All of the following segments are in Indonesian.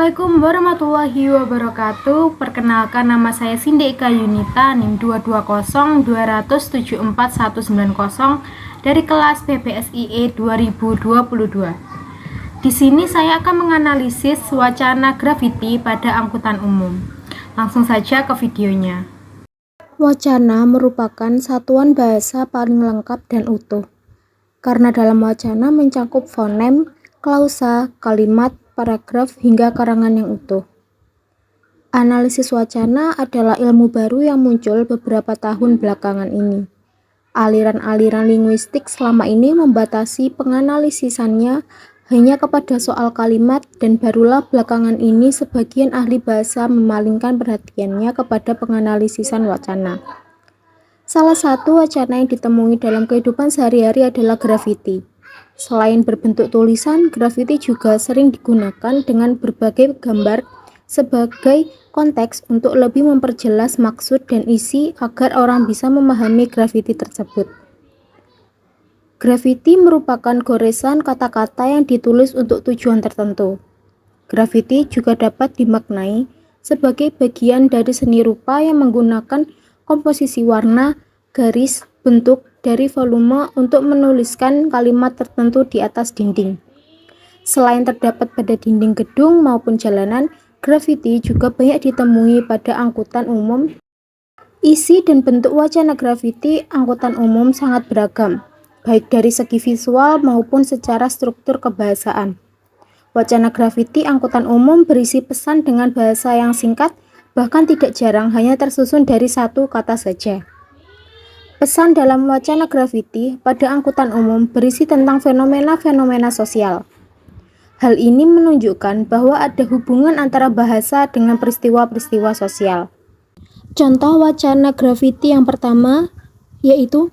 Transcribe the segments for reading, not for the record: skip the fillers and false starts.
Assalamualaikum warahmatullahi wabarakatuh. Perkenalkan, nama saya Cindy Eka Yunita, NIM 22020274190 dari kelas PPSIE 2022. Di sini saya akan menganalisis wacana grafiti pada angkutan umum. Langsung saja ke videonya. Wacana merupakan satuan bahasa paling lengkap dan utuh, karena dalam wacana mencakup fonem, klausa, kalimat, paragraf, hingga karangan yang utuh. Analisis wacana adalah ilmu baru yang muncul beberapa tahun belakangan ini. Aliran-aliran linguistik selama ini membatasi penganalisisannya hanya kepada soal kalimat, dan barulah belakangan ini sebagian ahli bahasa memalingkan perhatiannya kepada penganalisisan wacana. Salah satu wacana yang ditemui dalam kehidupan sehari-hari adalah grafiti. Selain berbentuk tulisan, grafiti juga sering digunakan dengan berbagai gambar sebagai konteks untuk lebih memperjelas maksud dan isi agar orang bisa memahami grafiti tersebut. Grafiti merupakan goresan kata-kata yang ditulis untuk tujuan tertentu. Grafiti juga dapat dimaknai sebagai bagian dari seni rupa yang menggunakan komposisi warna, garis, bentuk, dari volume untuk menuliskan kalimat tertentu di atas dinding. Selain terdapat pada dinding gedung maupun jalanan, grafiti juga banyak ditemui pada angkutan umum. Isi dan bentuk wacana grafiti angkutan umum sangat beragam, baik dari segi visual maupun secara struktur kebahasaan. Wacana grafiti angkutan umum berisi pesan dengan bahasa yang singkat, bahkan tidak jarang hanya tersusun dari satu kata saja. Pesan dalam wacana grafiti pada angkutan umum berisi tentang fenomena-fenomena sosial. Hal ini menunjukkan bahwa ada hubungan antara bahasa dengan peristiwa-peristiwa sosial. Contoh wacana grafiti yang pertama yaitu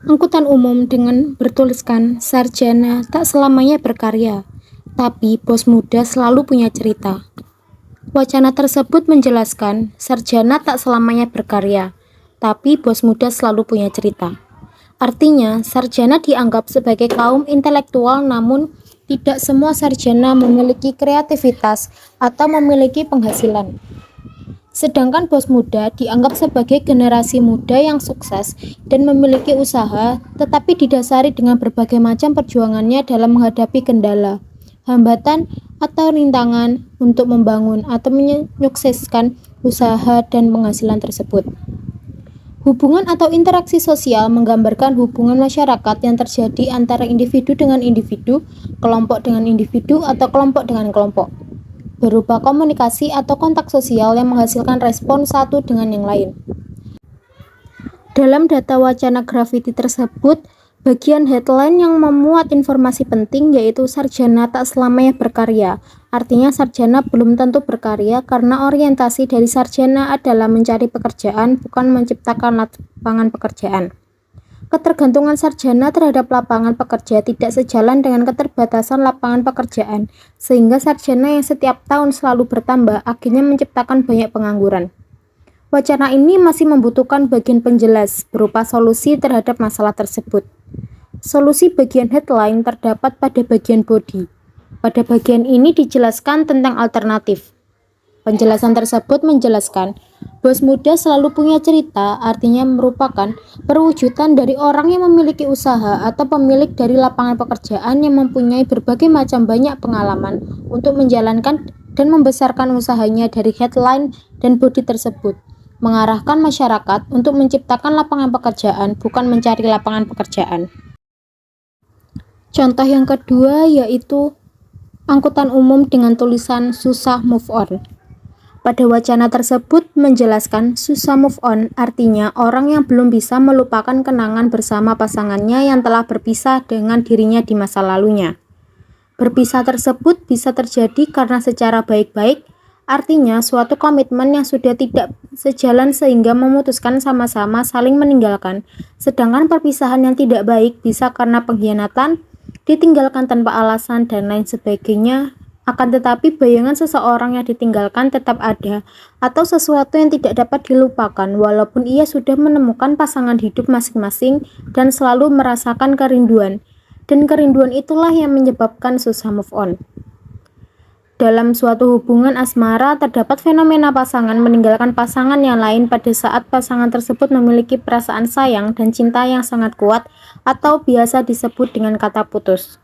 angkutan umum dengan bertuliskan sarjana tak selamanya berkarya, tapi bos muda selalu punya cerita. Wacana tersebut menjelaskan sarjana tak selamanya berkarya, tapi bos muda selalu punya cerita. Artinya, sarjana dianggap sebagai kaum intelektual, namun tidak semua sarjana memiliki kreativitas atau memiliki penghasilan. Sedangkan bos muda dianggap sebagai generasi muda yang sukses dan memiliki usaha, tetapi didasari dengan berbagai macam perjuangannya dalam menghadapi kendala, hambatan, atau rintangan untuk membangun atau menyukseskan usaha dan penghasilan tersebut. Hubungan atau interaksi sosial menggambarkan hubungan masyarakat yang terjadi antara individu dengan individu, kelompok dengan individu, atau kelompok dengan kelompok, berupa komunikasi atau kontak sosial yang menghasilkan respon satu dengan yang lain. Dalam data wacana grafiti tersebut, bagian headline yang memuat informasi penting yaitu sarjana tak selamanya berkarya. Artinya sarjana belum tentu berkarya karena orientasi dari sarjana adalah mencari pekerjaan, bukan menciptakan lapangan pekerjaan. Ketergantungan sarjana terhadap lapangan pekerja tidak sejalan dengan keterbatasan lapangan pekerjaan, sehingga sarjana yang setiap tahun selalu bertambah akhirnya menciptakan banyak pengangguran. Wacana ini masih membutuhkan bagian penjelas berupa solusi terhadap masalah tersebut. Solusi bagian headline terdapat pada bagian body. Pada bagian ini dijelaskan tentang alternatif. Penjelasan tersebut menjelaskan, bos muda selalu punya cerita, artinya merupakan perwujudan dari orang yang memiliki usaha atau pemilik dari lapangan pekerjaan yang mempunyai berbagai macam banyak pengalaman untuk menjalankan dan membesarkan usahanya. Dari headline dan body tersebut mengarahkan masyarakat untuk menciptakan lapangan pekerjaan, bukan mencari lapangan pekerjaan. Contoh yang kedua yaitu angkutan umum dengan tulisan susah move on. Pada wacana tersebut menjelaskan susah move on artinya orang yang belum bisa melupakan kenangan bersama pasangannya yang telah berpisah dengan dirinya di masa lalunya. Berpisah tersebut bisa terjadi karena secara baik-baik, artinya suatu komitmen yang sudah tidak sejalan sehingga memutuskan sama-sama saling meninggalkan. Sedangkan perpisahan yang tidak baik bisa karena pengkhianatan, ditinggalkan tanpa alasan, dan lain sebagainya. Akan tetapi bayangan seseorang yang ditinggalkan tetap ada, atau sesuatu yang tidak dapat dilupakan walaupun ia sudah menemukan pasangan hidup masing-masing dan selalu merasakan kerinduan. Dan kerinduan itulah yang menyebabkan susah move on. Dalam suatu hubungan asmara, terdapat fenomena pasangan meninggalkan pasangan yang lain pada saat pasangan tersebut memiliki perasaan sayang dan cinta yang sangat kuat atau biasa disebut dengan kata putus.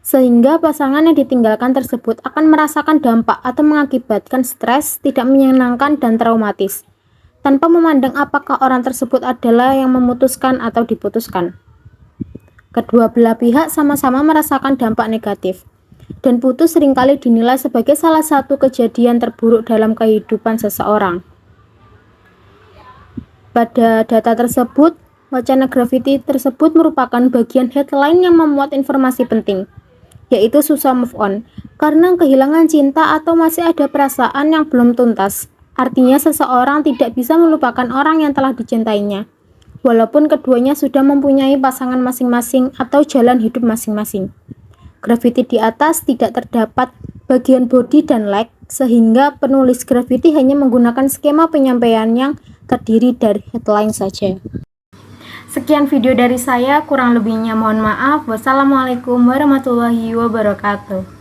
Sehingga pasangan yang ditinggalkan tersebut akan merasakan dampak atau mengakibatkan stres, tidak menyenangkan, dan traumatis, tanpa memandang apakah orang tersebut adalah yang memutuskan atau diputuskan. Kedua belah pihak sama-sama merasakan dampak negatif. Dan putus seringkali dinilai sebagai salah satu kejadian terburuk dalam kehidupan seseorang. Pada data tersebut, wacana grafiti tersebut merupakan bagian headline yang memuat informasi penting, yaitu susah move on, karena kehilangan cinta atau masih ada perasaan yang belum tuntas. Artinya seseorang tidak bisa melupakan orang yang telah dicintainya, walaupun keduanya sudah mempunyai pasangan masing-masing atau jalan hidup masing-masing. Grafiti di atas tidak terdapat bagian body dan leg, sehingga penulis grafiti hanya menggunakan skema penyampaian yang terdiri dari headline saja. Sekian video dari saya, kurang lebihnya mohon maaf. Wassalamualaikum warahmatullahi wabarakatuh.